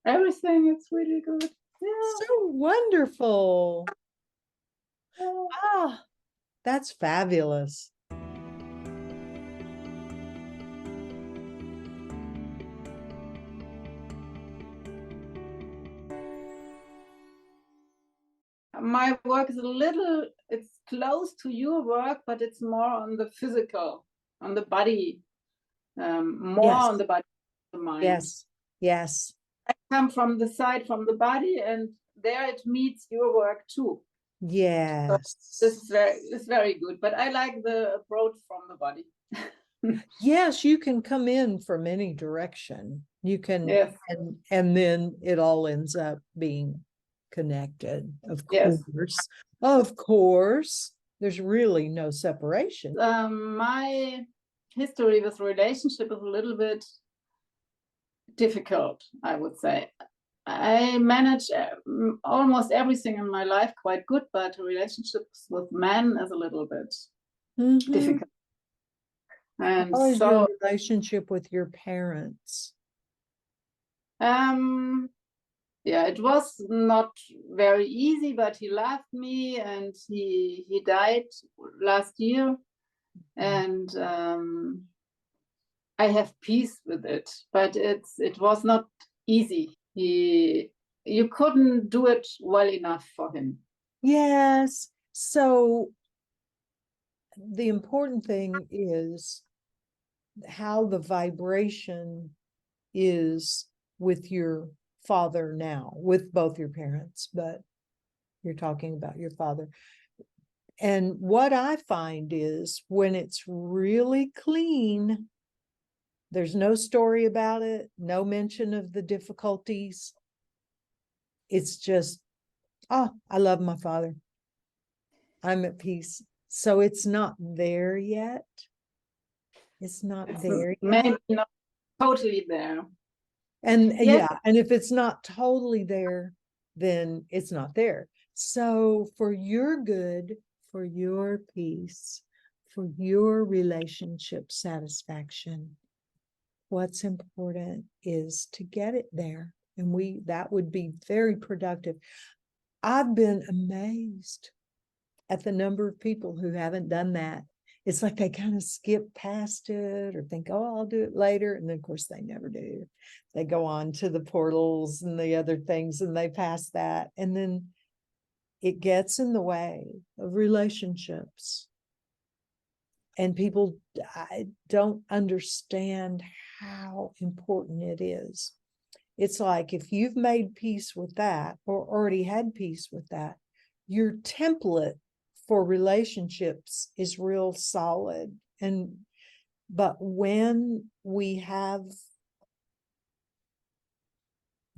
Everything is really good. Yeah. So wonderful. Yeah. Ah, that's fabulous. My work is it's close to your work, but it's more on the physical, on the body, more Yes, on the body, the mind. yes, yes, I come from the side, from the body, and there it meets your work too. So this yes. is very good, but I like the approach from the body. Yes, you can come in from any direction. You can, Yes, and then it all ends up being connected. Of yes. course. Of course. There's really no separation. My history with relationship is a little bit difficult, I would say. I manage almost everything in my life quite good, but relationships with men is a little bit Mhm. difficult. And How is your so, relationship with your parents? um, yeah, it was not very easy, but he loved me, and he died last year, and I have peace with it. But it was not easy. You couldn't do it well enough for him. Yes. So the important thing is how the vibration is with your father now, with both your parents, but you're talking about your father. And what I find is when it's really clean, there's no story about it, no mention of the difficulties. It's just, oh, I love my father. I'm at peace. So it's not there yet. It's not It's there yet. maybe not totally there. And Yes, yeah, and if it's not totally there, then it's not there. So for your good, for your peace, for your relationship satisfaction, what's important is to get it there. And that would be very productive. I've been amazed at the number of people who haven't done that. It's like they kind of skip past it or think, oh, I'll do it later. And then, of course, they never do. They go on to the portals and the other things and they pass that. And then it gets in the way of relationships. And people don't understand how important it is. It's like if you've made peace with that or already had peace with that, your template for relationships is real solid. But when we have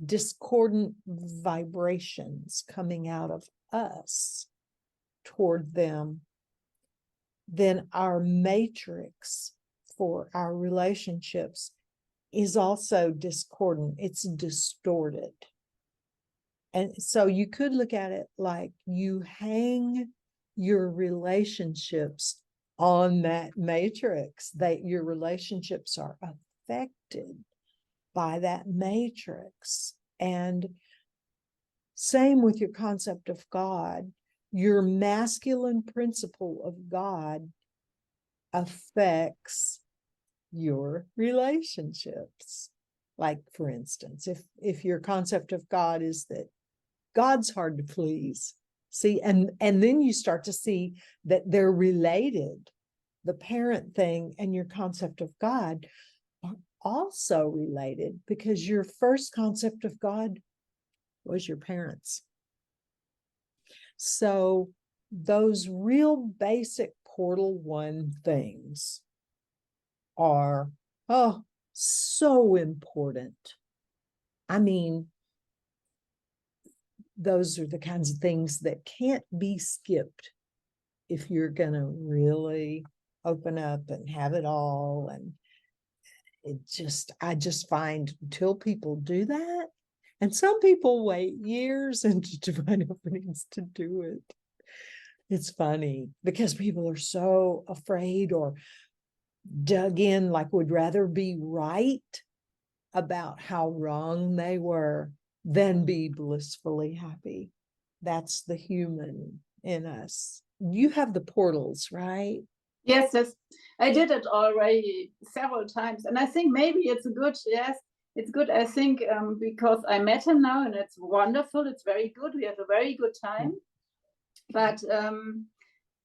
discordant vibrations coming out of us toward them, then our matrix for our relationships is also discordant. It's distorted. And so you could look at it like you hang your relationships on that matrix, that your relationships are affected by that matrix. And same with your concept of God. Your masculine principle of God affects your relationships. Like, for instance, if your concept of God is that God's hard to please, see, and then you start to see that they're related. The parent thing and your concept of God are also related because your first concept of God was your parents. So those real basic portal one things are, oh, so important. I mean, those are the kinds of things that can't be skipped if you're going to really open up and have it all. And I just find until people do that, and some people wait years into divine openings to do it. It's funny because people are so afraid or dug in, like would rather be right about how wrong they were than be blissfully happy. That's the human in us. You have the portals, right? Yes, yes, I did it already several times, and I think maybe it's good. Yes, it's good. I think because I met him now, and it's wonderful. It's very good. We have a very good time, but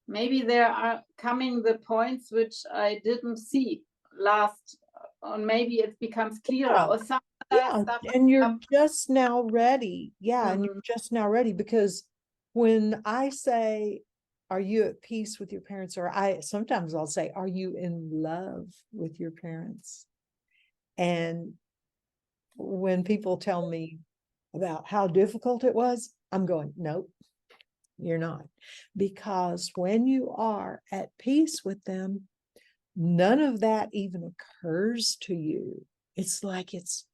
maybe there are coming the points which I didn't see last, or maybe it becomes clearer, or some other stuff. And you're just now ready. Yeah, and you're just now ready, because when I say, are you at peace with your parents? Or sometimes I'll say, are you in love with your parents? And when people tell me about how difficult it was, I'm going, nope, you're not. Because when you are at peace with them, none of that even occurs to you. It's like it's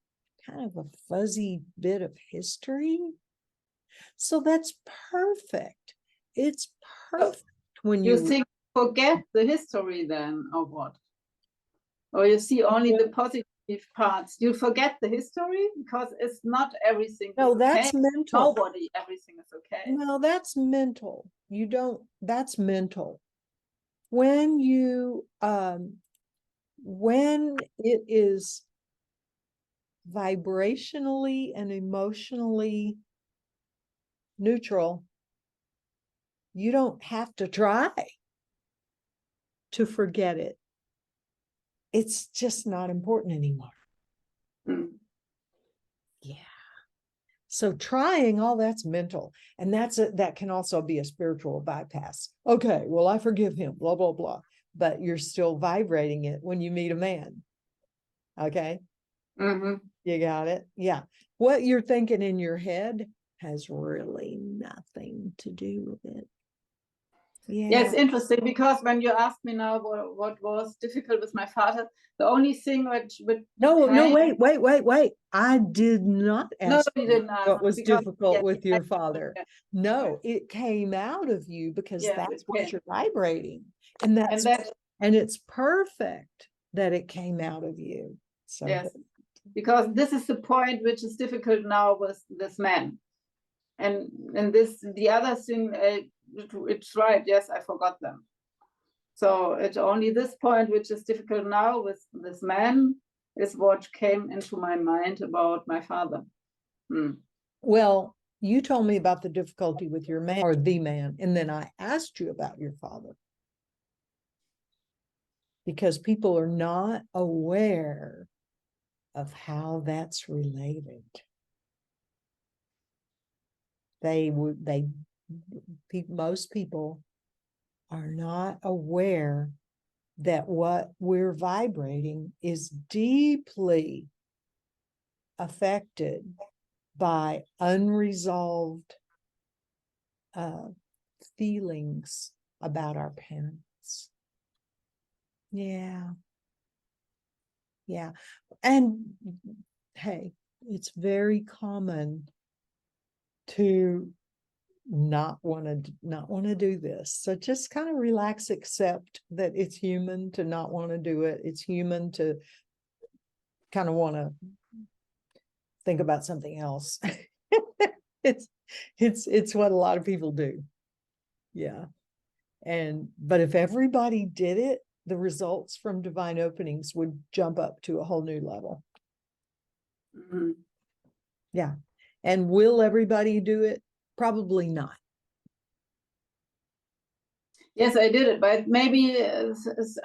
kind of a fuzzy bit of history. So that's perfect. It's perfect when you think forget the history then, or what? Or you see only the positive parts? You forget the history because it's not everything. No, that's okay. mental. Nobody, everything is okay. No, that's mental. You don't, that's mental. When you when it is vibrationally and emotionally neutral, you don't have to try to forget it. It's just not important anymore. Yeah. So trying, all that's mental. And that can also be a spiritual bypass. Okay, well, I forgive him, blah, blah, blah. But you're still vibrating it when you meet a man. Okay. You got it. Yeah. What you're thinking in your head has really nothing to do with it. Yeah, it's interesting because when you ask me now what was difficult with my father, the only thing which no, wait. I did not ask you didn't ask what was difficult with your I, father. No, it came out of you because yes, that's what you're vibrating. And it's perfect that it came out of you. So yes, because this is the point which is difficult now with this man. And this, the other thing, it's right, yes, I forgot them. So it's only this point which is difficult now with this man is what came into my mind about my father. Well, you told me about the difficulty with your man, or the man, and then I asked you about your father. Because people are not aware of how that's related. Most people are not aware that what we're vibrating is deeply affected by unresolved feelings about our parents. Yeah. And hey, it's very common to not want to do this. So just kind of relax, accept that it's human to not want to do it. It's human to kind of want to think about something else. It's what a lot of people do. Yeah. But if everybody did it, the results from divine openings would jump up to a whole new level. Yeah. And will everybody do it? Probably not. Yes, I did it, but maybe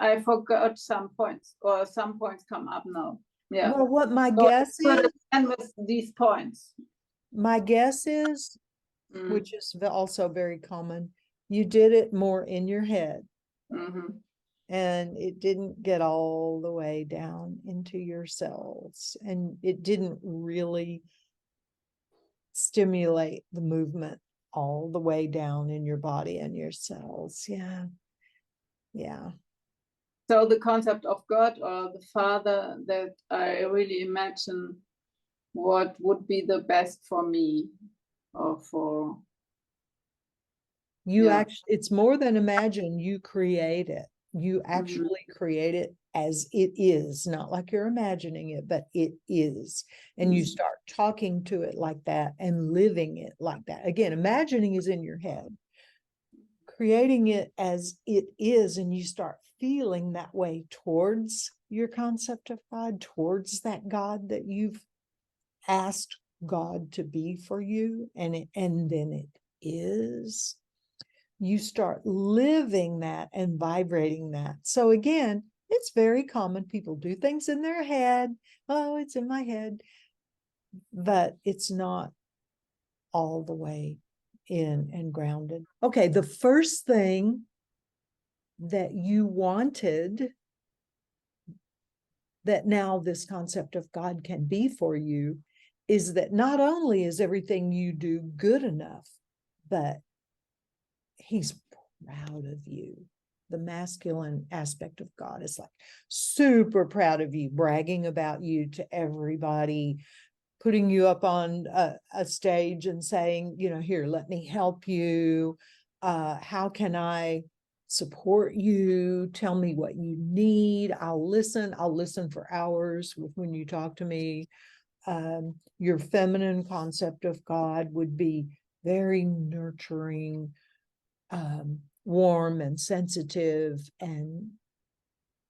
I forgot some points, or some points come up now. Yeah. Well, what my guess is, and with these points, my guess is, which is also very common, you did it more in your head. And it didn't get all the way down into your cells, and it didn't really stimulate the movement all the way down in your body and your cells. Yeah. So the concept of God or the Father, that I really imagine what would be the best for me, or for you. Actually, it's more than imagine, you create it. You actually create it as it is, not like you're imagining it, but it is. And you start talking to it like that and living it like that. Again, imagining is in your head. Creating it as it is, and you start feeling that way towards your concept of God, towards that God that you've asked God to be for you, and then it is. You start living that and vibrating that. So again, it's very common. People do things in their head. Oh, it's in my head. But it's not all the way in and grounded. Okay, the first thing that you wanted that now this concept of God can be for you is that not only is everything you do good enough, but he's proud of you. The masculine aspect of God is like super proud of you, bragging about you to everybody, putting you up on a stage and saying, you know, here, let me help you. How can I support you? Tell me what you need. I'll listen for hours when you talk to me. Your feminine concept of God would be very nurturing, warm and sensitive and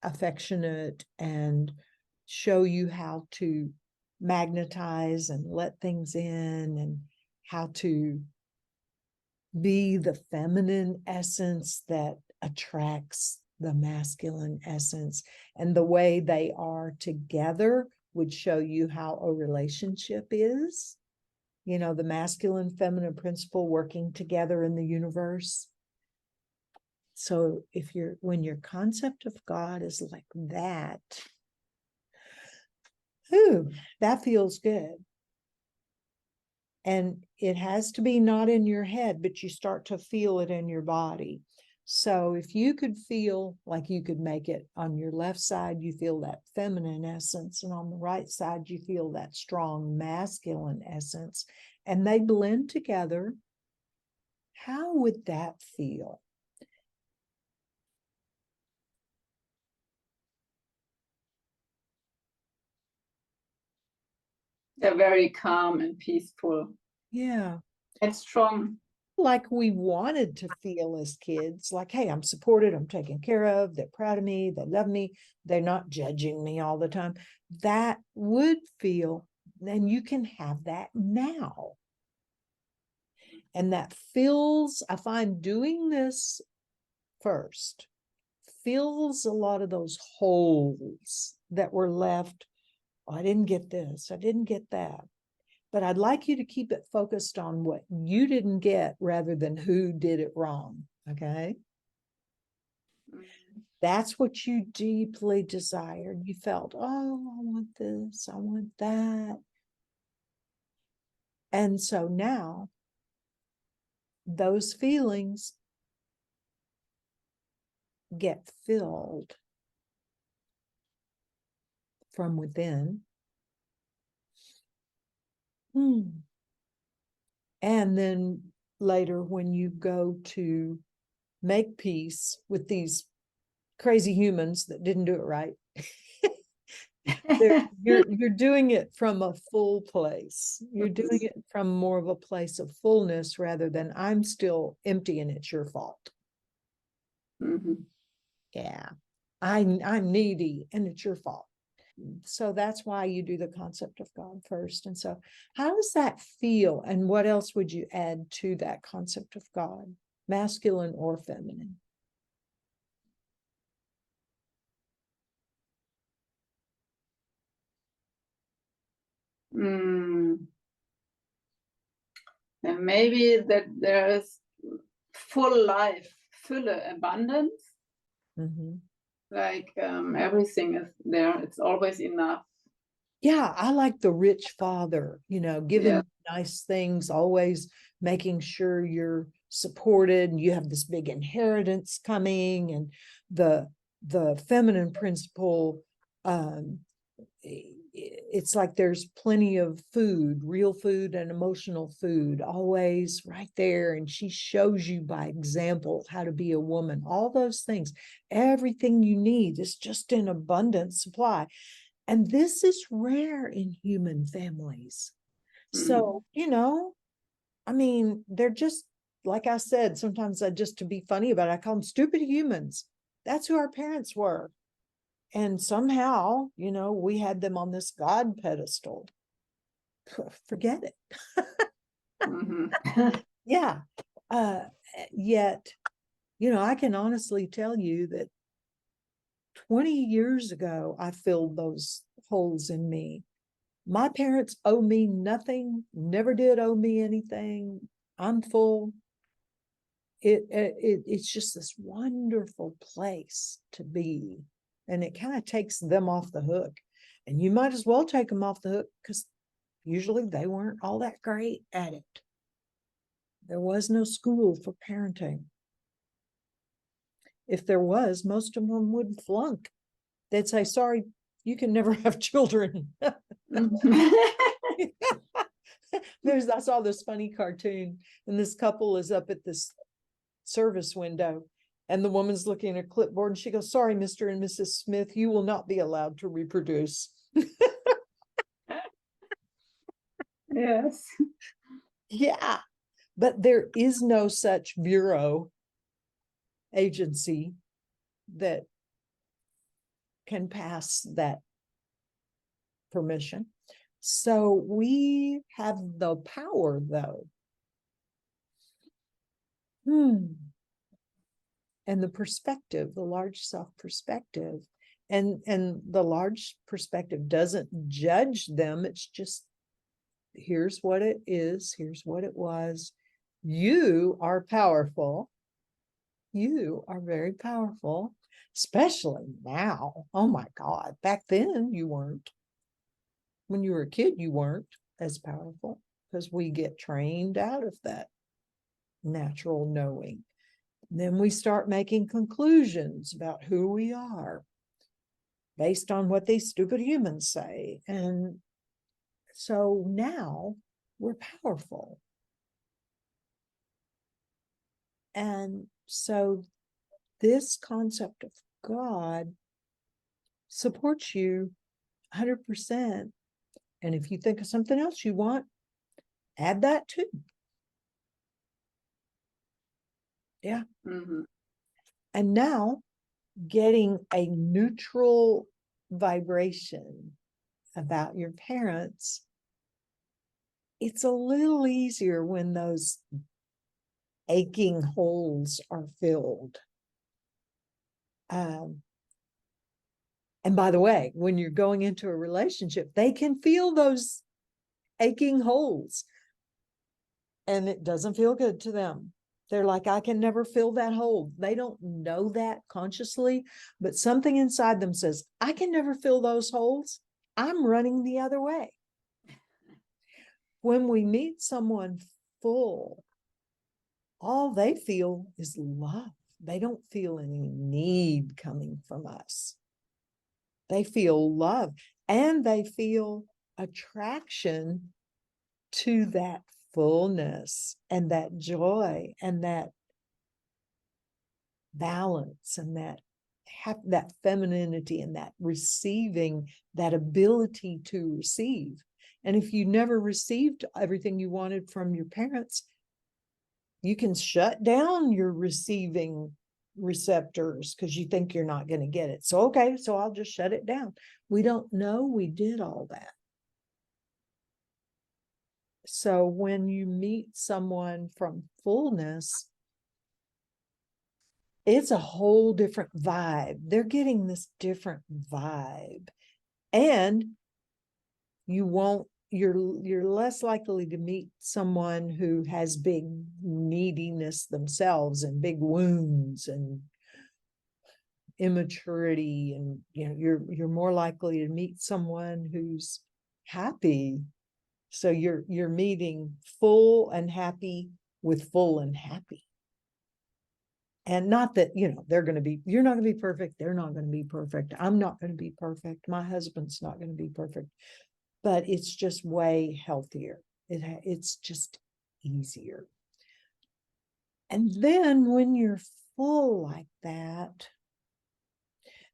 affectionate, and show you how to magnetize and let things in, and how to be the feminine essence that attracts the masculine essence. And the way they are together would show you how a relationship is. You know, the masculine feminine principle working together in the universe. So when your concept of God is like that, ooh, that feels good. And it has to be not in your head, but you start to feel it in your body. So if you could feel like you could make it on your left side, you feel that feminine essence, and on the right side, you feel that strong masculine essence, and they blend together, how would that feel? They're very calm and peaceful. Yeah. And strong. Like we wanted to feel as kids, like, hey, I'm supported, I'm taken care of, they're proud of me, they love me, they're not judging me all the time. That would feel, and you can have that now. And that fills, I find doing this first fills a lot of those holes that were left. Oh, I didn't get this, I didn't get that. But I'd like you to keep it focused on what you didn't get rather than who did it wrong. Okay. That's what you deeply desired. You felt, oh, I want this, I want that. And so now those feelings get filled from within. And then later, when you go to make peace with these crazy humans that didn't do it right, you're doing it from a full place. You're doing it from more of a place of fullness rather than I'm still empty and it's your fault. Yeah, I'm needy and it's your fault. So that's why you do the concept of God first. And so how does that feel? And what else would you add to that concept of God, masculine or feminine? And maybe that there is full life, full abundance. Like everything is there. It's always enough. Yeah, I like the rich father, you know, giving nice things, always making sure you're supported and you have this big inheritance coming. And the feminine principle it's like there's plenty of food, real food and emotional food, always right there. And she shows you by example how to be a woman, all those things, everything you need is just in abundant supply. And this is rare in human families. So, I mean, they're just, like I said, sometimes to be funny about it, I call them stupid humans. That's who our parents were. And somehow, we had them on this God pedestal. Forget it. Yeah. Yet, I can honestly tell you that 20 years ago, I filled those holes in me. My parents owe me nothing, never did owe me anything. I'm full. It's just this wonderful place to be. And it kind of takes them off the hook. And you might as well take them off the hook because usually they weren't all that great at it. There was no school for parenting. If there was, most of them would flunk. They'd say, sorry, you can never have children. I saw this funny cartoon, and this couple is up at this service window, and the woman's looking at a clipboard, and she goes, sorry, Mr. and Mrs. Smith, you will not be allowed to reproduce. Yes. Yeah, but there is no such bureau agency that can pass that permission. So we have the power, though. And the perspective, the large self perspective, and the large perspective doesn't judge them. It's just, here's what it is, here's what it was. You are powerful. You are very powerful, especially now. Oh my God. Back then you weren't. When you were a kid, you weren't as powerful because we get trained out of that natural knowing. Then we start making conclusions about who we are based on what these stupid humans say. And so now we're powerful. And so this concept of God supports you 100%. And if you think of something else you want, add that too. Yeah. And now getting a neutral vibration about your parents, it's a little easier when those aching holes are filled. And by the way, when you're going into a relationship, they can feel those aching holes, and it doesn't feel good to them. They're like, I can never fill that hole. They don't know that consciously, but something inside them says, I can never fill those holes. I'm running the other way. When we meet someone full, all they feel is love. They don't feel any need coming from us. They feel love, and they feel attraction to that fullness and that joy and that balance and that femininity and that receiving, that ability to receive. And if you never received everything you wanted from your parents, you can shut down your receiving receptors because you think you're not going to get it. So, okay, so I'll just shut it down. We don't know we did all that. So when you meet someone from fullness, it's a whole different vibe. They're getting this different vibe. And you're less likely to meet someone who has big neediness themselves and big wounds and immaturity, and you're more likely to meet someone who's happy. So you're meeting full and happy with full and happy. And not that, you know, you're not going to be perfect. They're not going to be perfect. I'm not going to be perfect. My husband's not going to be perfect. But it's just way healthier. It's just easier. And then when you're full like that,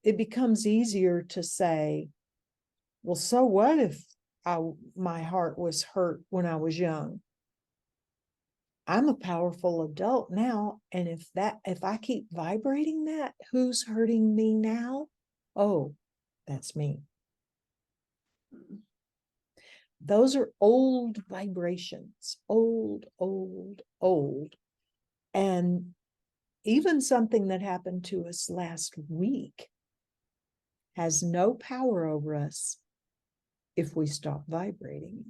it becomes easier to say, well, so what if my heart was hurt when I was young? I'm a powerful adult now. And if I keep vibrating that, who's hurting me now? Oh, that's me. Those are old vibrations, old. And even something that happened to us last week has no power over us if we stop vibrating.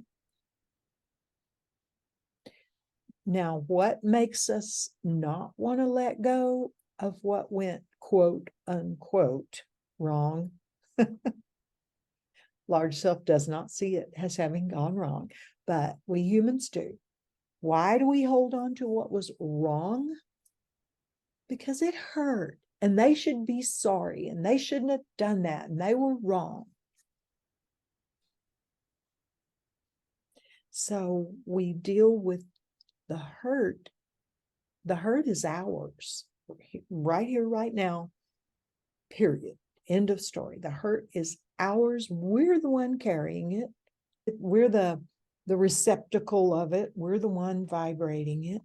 Now, what makes us not want to let go of what went, quote, unquote, wrong? Large self does not see it as having gone wrong, but we humans do. Why do we hold on to what was wrong? Because it hurt, and they should be sorry, and they shouldn't have done that, and they were wrong. So we deal with the hurt. The hurt is ours, right here, right now, period. End of story. The hurt is ours. We're the one carrying it. We're the receptacle of it. We're the one vibrating it.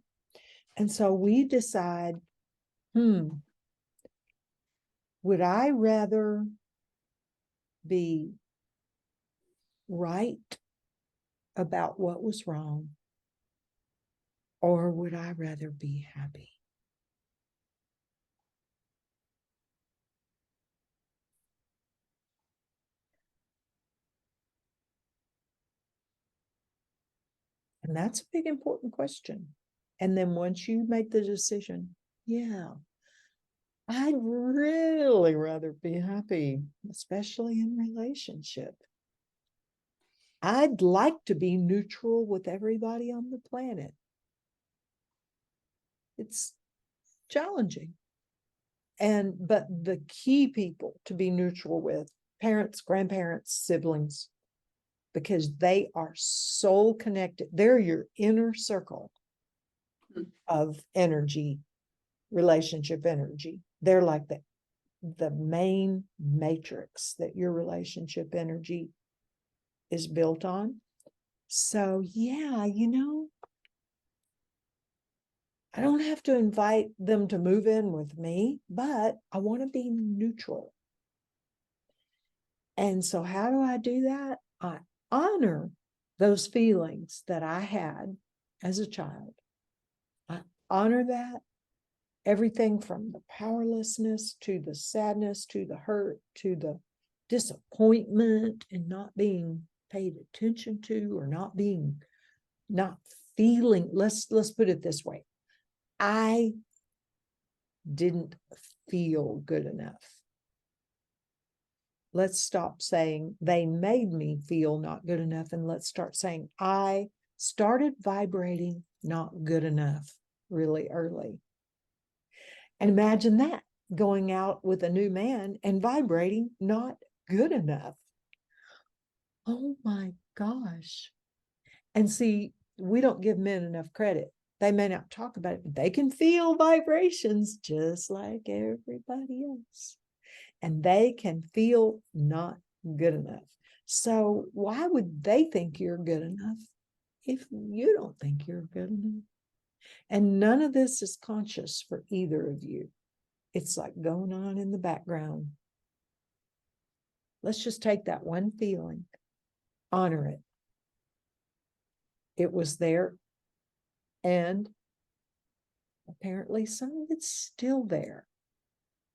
And so we decide, would I rather be right about what was wrong, or would I rather be happy? And that's a big, important question. And then once you make the decision, yeah, I'd really rather be happy, especially in relationship. I'd like to be neutral with everybody on the planet. It's challenging. But the key people to be neutral with, parents, grandparents, siblings, because they are soul connected. They're your inner circle of energy, relationship energy. They're like the main matrix that your relationship energy is built on. So yeah, I don't have to invite them to move in with me, but I want to be neutral. And so how do I do that? I honor those feelings that I had as a child. I honor that. Everything from the powerlessness to the sadness to the hurt to the disappointment and not being paid attention to, or not feeling. Let's put it this way. I didn't feel good enough. Let's stop saying they made me feel not good enough, and let's start saying I started vibrating not good enough really early. And imagine that, going out with a new man and vibrating not good enough. Oh my gosh. And see, we don't give men enough credit. They may not talk about it, but they can feel vibrations just like everybody else. And they can feel not good enough. So why would they think you're good enough if you don't think you're good enough? And none of this is conscious for either of you. It's like going on in the background. Let's just take that one feeling, honor it. It was there, and apparently some of it's still there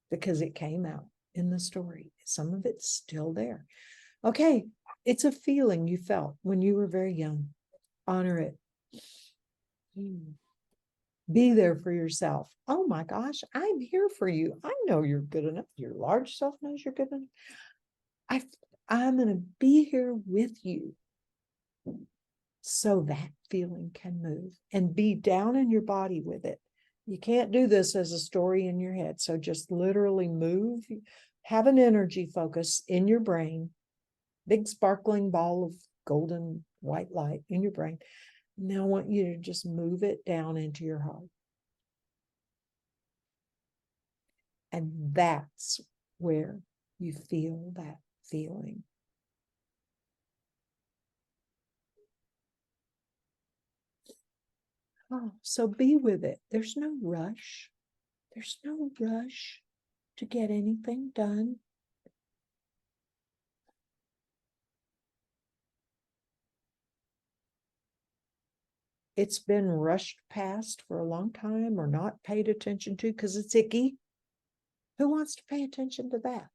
because it came out in the story. Some of it's still there. Okay, it's a feeling you felt when you were very young. Honor it. Be there for yourself. Oh my gosh, I'm here for you. I know you're good enough. Your large self knows you're good enough. I'm going to be here with you so that feeling can move, and be down in your body with it. You can't do this as a story in your head. So just literally move, have an energy focus in your brain, big sparkling ball of golden white light in your brain. Now I want you to just move it down into your heart. And that's where you feel that feeling. Oh, so be with it. There's no rush. There's no rush to get anything done. It's been rushed past for a long time or not paid attention to because it's icky. Who wants to pay attention to that?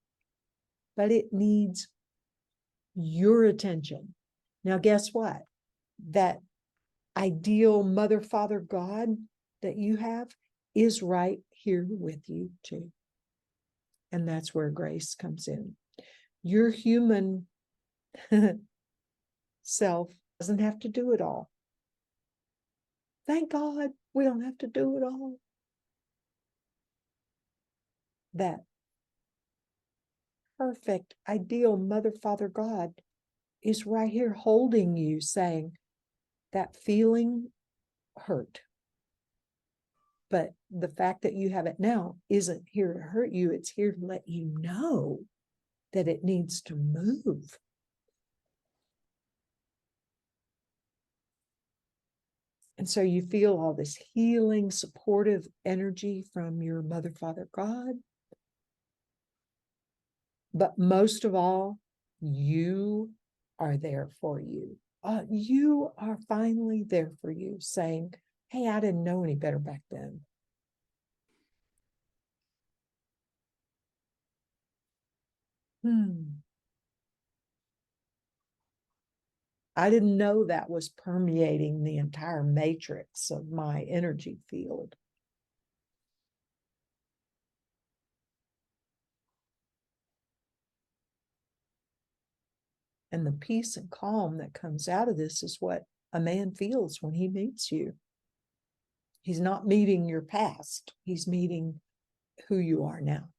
But it needs your attention. Now, guess what? That ideal mother, father, God that you have is right here with you too. And that's where grace comes in. Your human self doesn't have to do it all. Thank God we don't have to do it all. That perfect, ideal mother, father, God is right here holding you, saying that feeling hurt. But the fact that you have it now isn't here to hurt you. It's here to let you know that it needs to move. And so you feel all this healing, supportive energy from your mother, father, God. But most of all, you are there for you. You are finally there for you, saying, hey, I didn't know any better back then. I didn't know that was permeating the entire matrix of my energy field. And the peace and calm that comes out of this is what a man feels when he meets you. He's not meeting your past. He's meeting who you are now.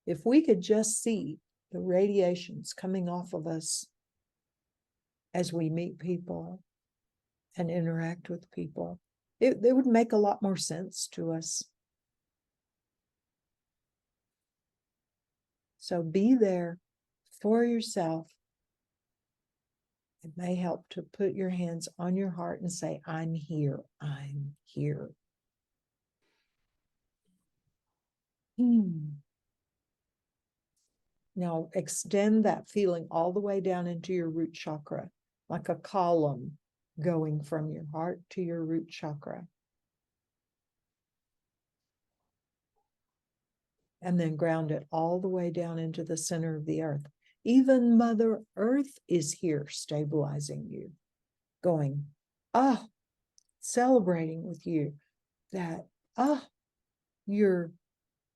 If we could just see the radiations coming off of us as we meet people and interact with people, it would make a lot more sense to us. So be there for yourself. It may help to put your hands on your heart and say, I'm here. I'm here. Now extend that feeling all the way down into your root chakra, like a column going from your heart to your root chakra. And then ground it all the way down into the center of the earth. Even Mother Earth is here stabilizing you, going, celebrating with you that, you're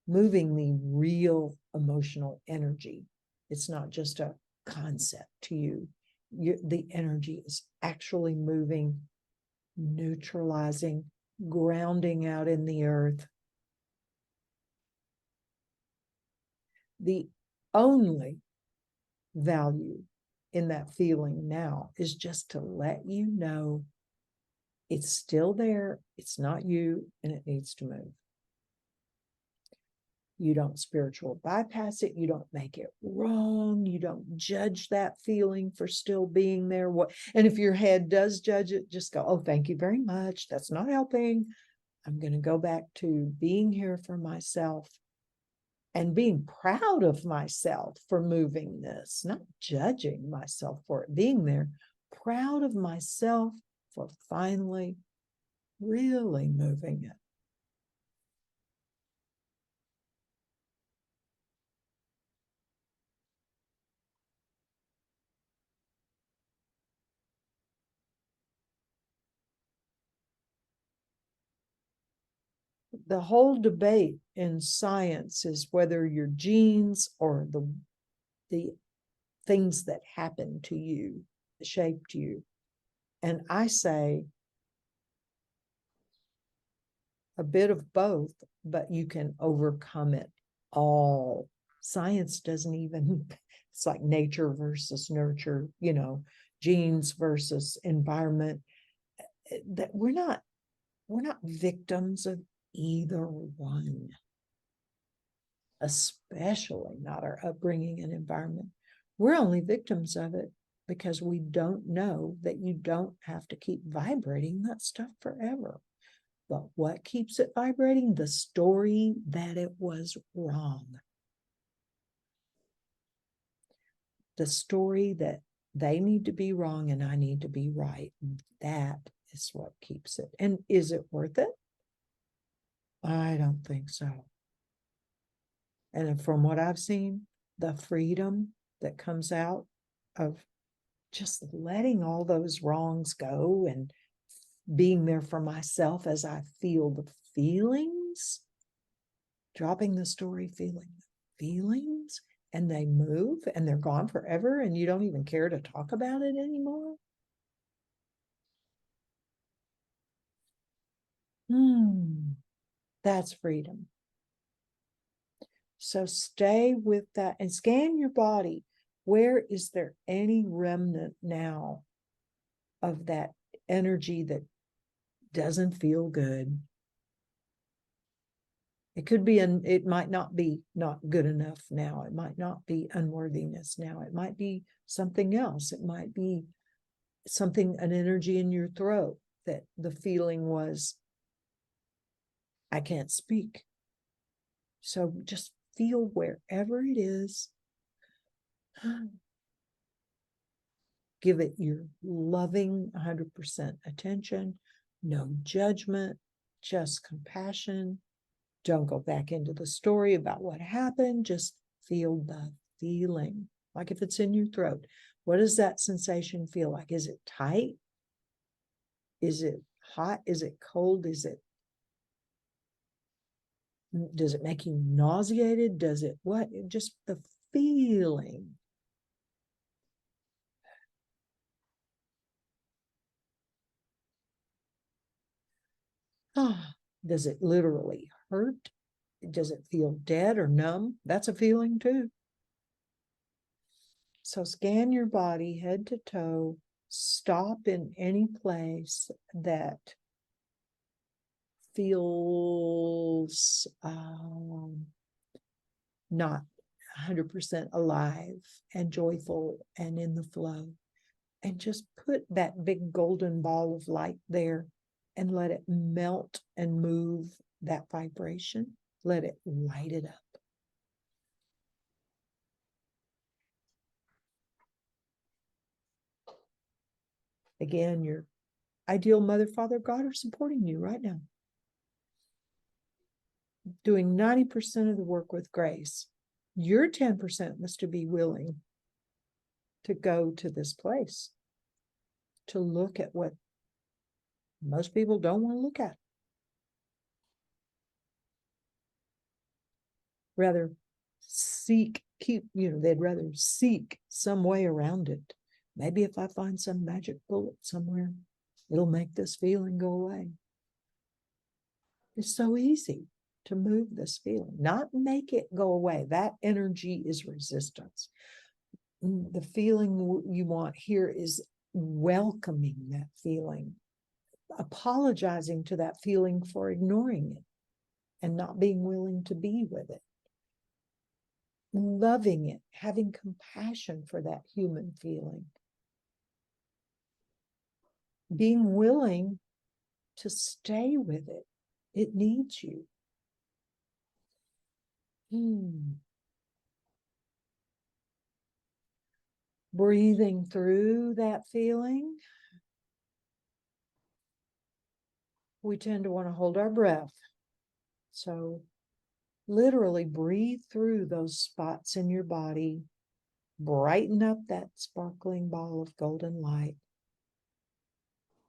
moving the real emotional energy. It's not just a concept to you. The energy is actually moving, neutralizing, grounding out in the earth. The only value in that feeling now is just to let you know it's still there, it's not you, and it needs to move. You don't spiritual bypass it. You don't make it wrong. You don't judge that feeling for still being there. And if your head does judge it, just go, oh, thank you very much. That's not helping. I'm going to go back to being here for myself and being proud of myself for moving this, not judging myself for it being there, proud of myself for finally really moving it. The whole debate in science is whether your genes or the things that happened to you shaped you. And I say a bit of both, but you can overcome it all. Science doesn't even, it's like nature versus nurture, genes versus environment. That we're not victims of either one, especially not our upbringing and environment. We're only victims of it because we don't know that you don't have to keep vibrating that stuff forever. But what keeps it vibrating? The story that it was wrong. The story that they need to be wrong and I need to be right. That is what keeps it. And is it worth it? I don't think so. And from what I've seen, the freedom that comes out of just letting all those wrongs go and being there for myself as I feel the feelings, dropping the story, feeling the feelings, and they move and they're gone forever and you don't even care to talk about it anymore. That's freedom. So stay with that and scan your body. Where is there any remnant now of that energy that doesn't feel good? It could be, it might not be not good enough now. It might not be unworthiness now. It might be something else. It might be something, an energy in your throat that the feeling was, I can't speak. So just feel wherever it is. Give it your loving 100% attention, no judgment, just compassion. Don't go back into the story about what happened. Just feel the feeling. Like if it's in your throat, what does that sensation feel like? Is it tight? Is it hot? Is it cold? Does it make you nauseated? Does it what? Just the feeling. Does it literally hurt? Does it feel dead or numb? That's a feeling too. So scan your body head to toe. Stop in any place that feels not 100% alive and joyful and in the flow. And just put that big golden ball of light there and let it melt and move that vibration. Let it light it up. Again, your ideal mother, father, God are supporting you right now. Doing 90% of the work with grace. Your 10% was to be willing to go to this place, to look at what most people don't want to look at. Rather they'd rather seek some way around it. Maybe if I find some magic bullet somewhere, it'll make this feeling go away. It's so easy to move this feeling, not make it go away. That energy is resistance. The feeling you want here is welcoming that feeling, apologizing to that feeling for ignoring it and not being willing to be with it, loving it, having compassion for that human feeling, being willing to stay with it. It needs you. Breathing through that feeling. We tend to want to hold our breath. So literally breathe through those spots in your body. Brighten up that sparkling ball of golden light.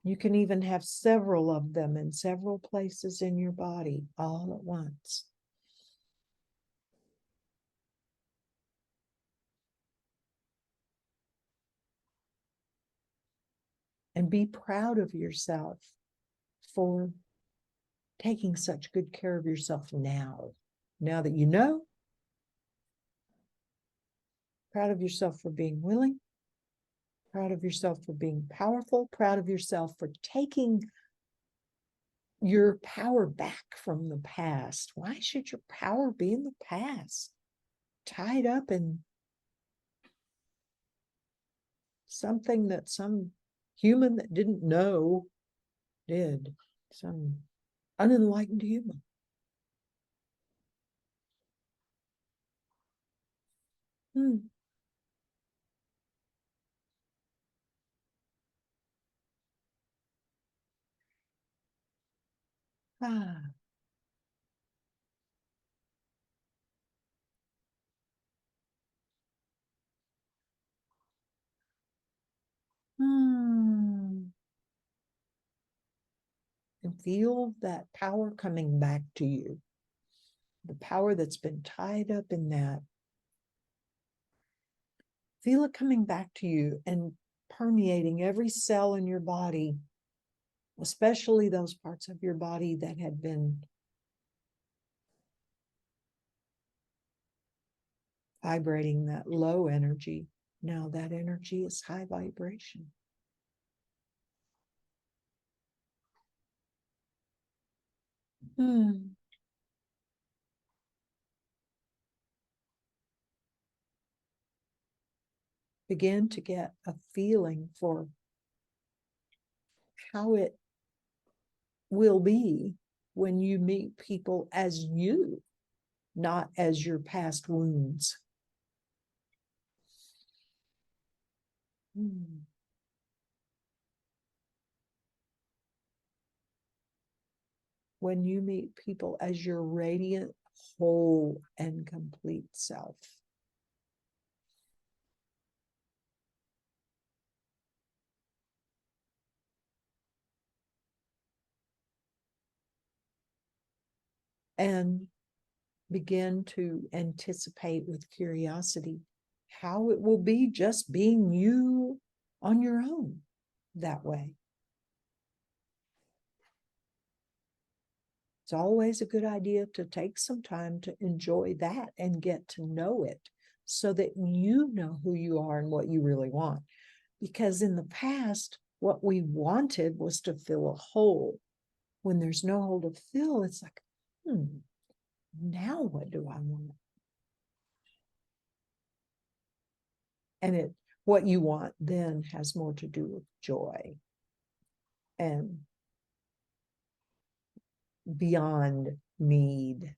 You can even have several of them in several places in your body all at once. And be proud of yourself for taking such good care of yourself now that you know. Proud of yourself for being willing, proud of yourself for being powerful, proud of yourself for taking your power back from the past. Why should your power be in the past? Tied up in something that some human that didn't know did, some unenlightened human. Ah. And feel that power coming back to you. The power that's been tied up in that. Feel it coming back to you and permeating every cell in your body, especially those parts of your body that had been vibrating that low energy. Now that energy is high vibration. Begin to get a feeling for how it will be when you meet people as you, not as your past wounds. When you meet people as your radiant, whole, and complete self. And begin to anticipate with curiosity how it will be just being you on your own that way. It's always a good idea to take some time to enjoy that and get to know it so that you know who you are and what you really want. Because in the past, what we wanted was to fill a hole. When there's no hole to fill, it's like, now what do I want? And what you want then has more to do with joy and beyond need,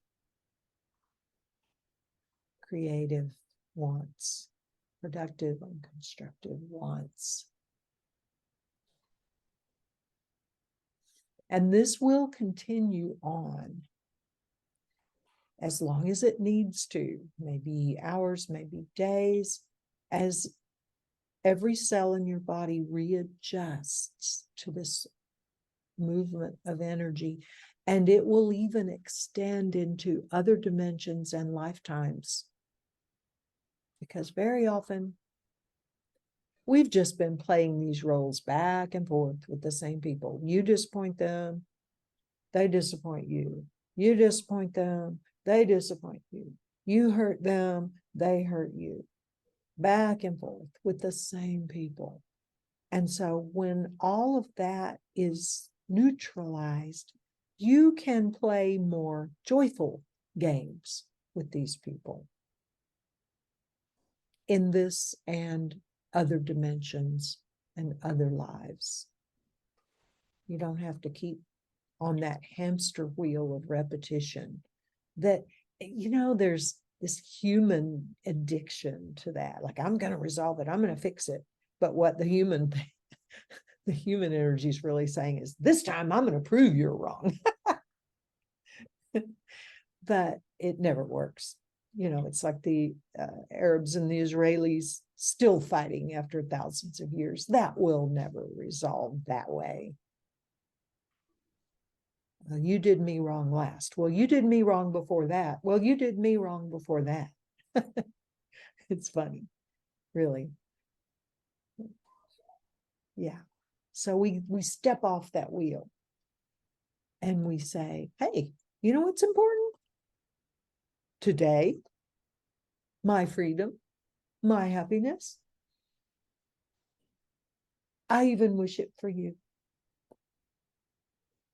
creative wants, productive and constructive wants. And this will continue on as long as it needs to, maybe hours, maybe days, as every cell in your body readjusts to this movement of energy. And it will even extend into other dimensions and lifetimes. Because very often, we've just been playing these roles back and forth with the same people. You disappoint them, they disappoint you. You disappoint them, they disappoint you. You hurt them, they hurt you. Back and forth with the same people. And so when all of that is neutralized, you can play more joyful games with these people in this and other dimensions and other lives. You don't have to keep on that hamster wheel of repetition that, there's this human addiction to that. Like, I'm going to resolve it. I'm going to fix it. But what the human energy is really saying is, this time I'm going to prove you're wrong. But it never works. It's like the Arabs and the Israelis still fighting after thousands of years. That will never resolve that way. You did me wrong last. Well, you did me wrong before that. Well, you did me wrong before that. It's funny, really. Yeah. So we step off that wheel And we say, hey, you know what's important? Today, my freedom, my happiness. I even wish it for you.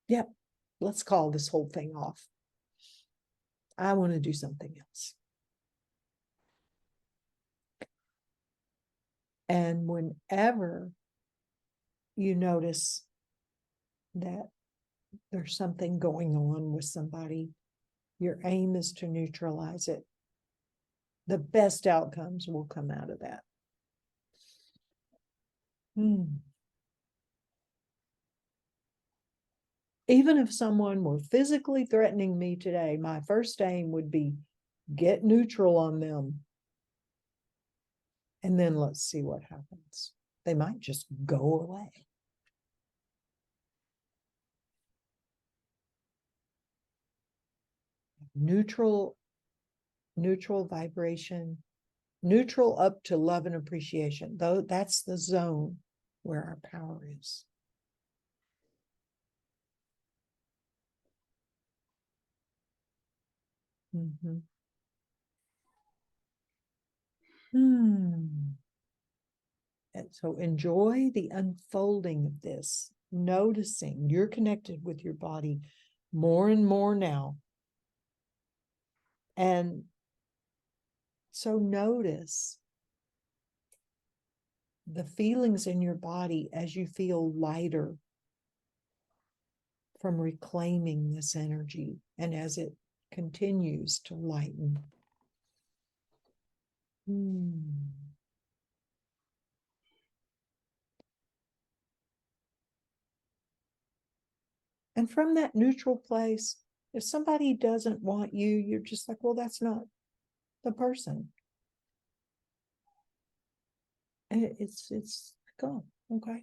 Yep, let's call this whole thing off. I want to do something else. And whenever you notice that there's something going on with somebody, your aim is to neutralize it. The best outcomes will come out of that. Even if someone were physically threatening me today, my first aim would be get neutral on them. And then let's see what happens. They might just go away. Neutral vibration, neutral up to love and appreciation. Though that's the zone where our power is. Mm-hmm. And so enjoy the unfolding of this, noticing you're connected with your body more and more now. And so notice the feelings in your body as you feel lighter from reclaiming this energy and as it continues to lighten. And from that neutral place, if somebody doesn't want you, you're just like, well, that's not the person. And it's gone. Okay.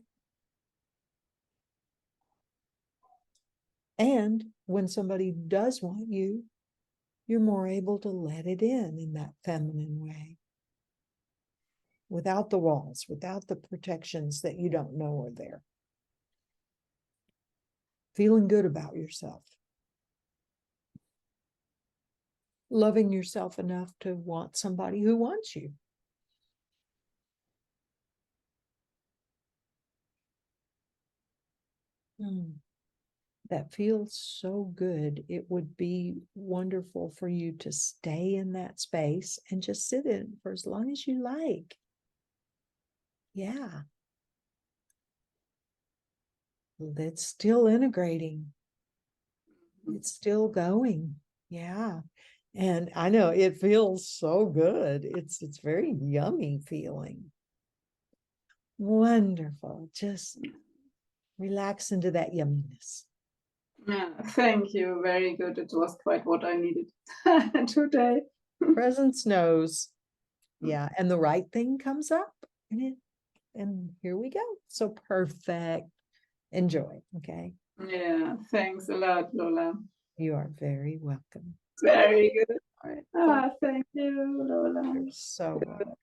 And when somebody does want you, you're more able to let it in that feminine way. Without the walls, without the protections that you don't know are there. Feeling good about yourself. Loving yourself enough to want somebody who wants you. That feels so good. It would be wonderful for you to stay in that space and just sit in it for as long as you like. Yeah. It's still integrating. It's still going. Yeah. And I know it feels so good. It's very yummy feeling. Wonderful. Just relax into that yumminess. Yeah, thank you. Very good. It was quite what I needed today. Presence knows. Yeah. And the right thing comes up. And here we go. So perfect. Enjoy. Okay. Yeah, thanks a lot, Lola. You are very welcome. Very good. All right. Thank you, Lola. You're so welcome.